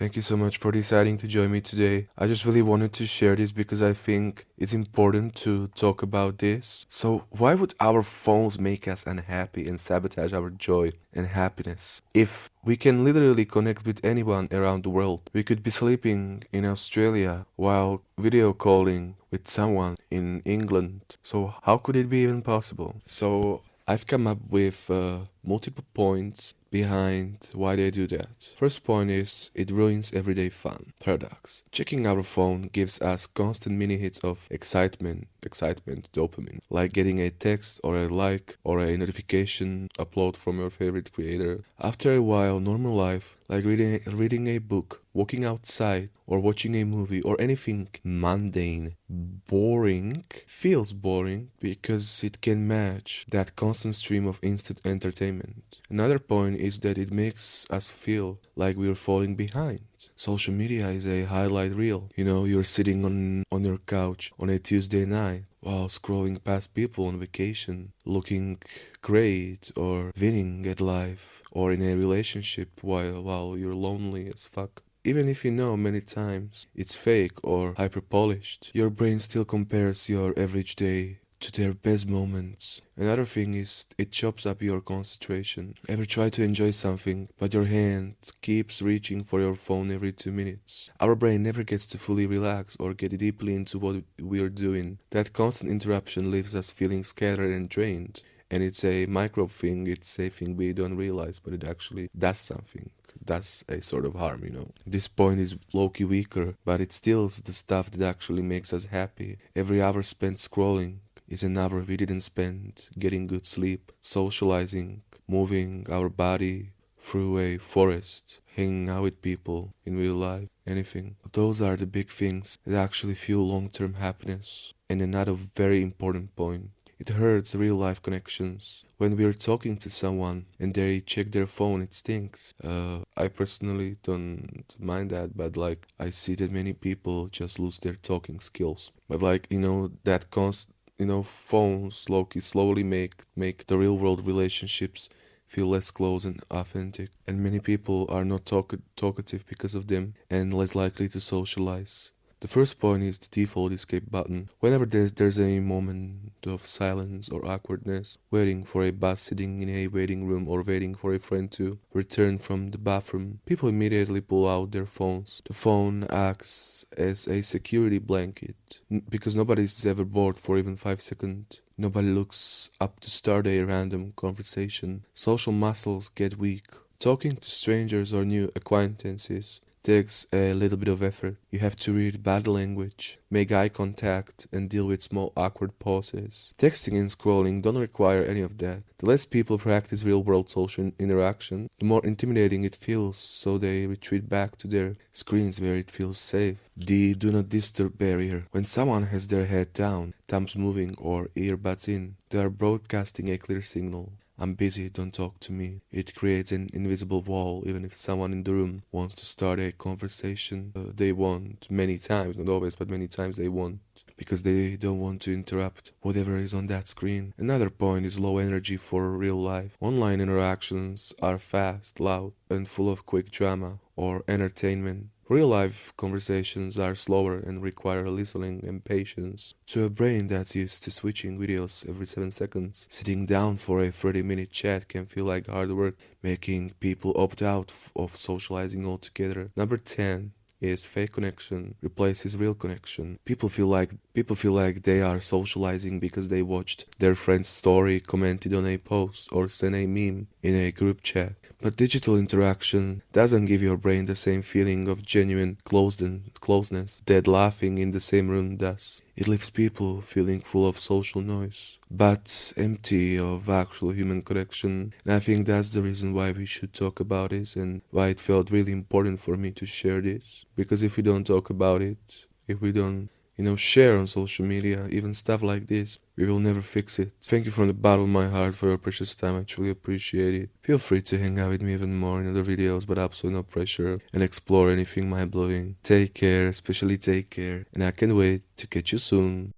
Thank you so much for deciding to join me today. I just really wanted to share this because I think it's important to talk about this. So, why would our phones make us unhappy and sabotage our joy and happiness? If we can literally connect with anyone around the world, we could be sleeping in Australia while video calling with someone in England. So, how could it be even possible? So, I've come up with multiple points behind why they do that. First point is it ruins everyday fun. Paradox. Checking our phone gives us constant mini hits of excitement, dopamine, like getting a text or a like or a notification upload from your favorite creator. After a while, normal life, like reading a book, walking outside, or watching a movie, or anything mundane, boring, feels boring because it can match that constant stream of instant entertainment. Another point is that it makes us feel like we're falling behind. Social media is a highlight reel. You're sitting on your couch on a Tuesday night while scrolling past people on vacation, looking great or winning at life, or in a relationship while you're lonely as fuck. Even if you know many times it's fake or hyper polished, your brain still compares your average day to their best moments. Another thing is it chops up your concentration. Ever try to enjoy something, but your hand keeps reaching for your phone every 2 minutes? Our brain never gets to fully relax or get deeply into what we're doing. That constant interruption leaves us feeling scattered and drained. And it's a micro thing, it's a thing we don't realize, but it actually does something. That's a sort of harm. This point is low-key weaker, but it steals the stuff that actually makes us happy. Every hour spent scrolling is an hour we didn't spend getting good sleep, socializing, moving our body through a forest, hanging out with people in real life, anything. Those are the big things that actually fuel long-term happiness. And another very important point, it hurts real life connections. When we're talking to someone and they check their phone, it stinks. I personally don't mind that, but I see that many people just lose their talking skills. But that phones slowly make the real world relationships feel less close and authentic, and many people are not talkative because of them and less likely to socialize. The first point is the default escape button. Whenever there's a moment of silence or awkwardness, waiting for a bus, sitting in a waiting room, or waiting for a friend to return from the bathroom, people immediately pull out their phones. The phone acts as a security blanket because nobody's ever bored for even 5 seconds. Nobody looks up to start a random conversation. Social muscles get weak. Talking to strangers or new acquaintances takes a little bit of effort. You have to read body language, make eye contact, and deal with small awkward pauses. Texting and scrolling don't require any of that. The less people practice real-world social interaction, the more intimidating it feels, so they retreat back to their screens where it feels safe. The do not disturb barrier. When someone has their head down, thumbs moving, or earbuds in, they are broadcasting a clear signal. I'm busy, don't talk to me. It creates an invisible wall. Even if someone in the room wants to start a conversation, they won't. Many times, not always, but many times they won't, because they don't want to interrupt whatever is on that screen. Another point is low energy for real life. Online interactions are fast, loud, and full of quick drama or entertainment. Real life conversations are slower and require listening and patience. To a brain that's used to switching videos every 7 seconds, sitting down for a 30-minute chat can feel like hard work, making people opt out of socializing altogether. Number 10 is fake connection replaces real connection. People feel like they are socializing because they watched their friend's story, commented on a post, or sent a meme in a group chat. But digital interaction doesn't give your brain the same feeling of genuine closeness that laughing in the same room does. It leaves people feeling full of social noise, but empty of actual human connection. And I think that's the reason why we should talk about this and why it felt really important for me to share this. Because if we don't talk about it, if we don't share on social media, even stuff like this, we will never fix it. Thank you from the bottom of my heart for your precious time. I truly appreciate it. Feel free to hang out with me even more in other videos, but absolutely no pressure, and explore anything mind-blowing. Take care, especially take care, and I can't wait to catch you soon.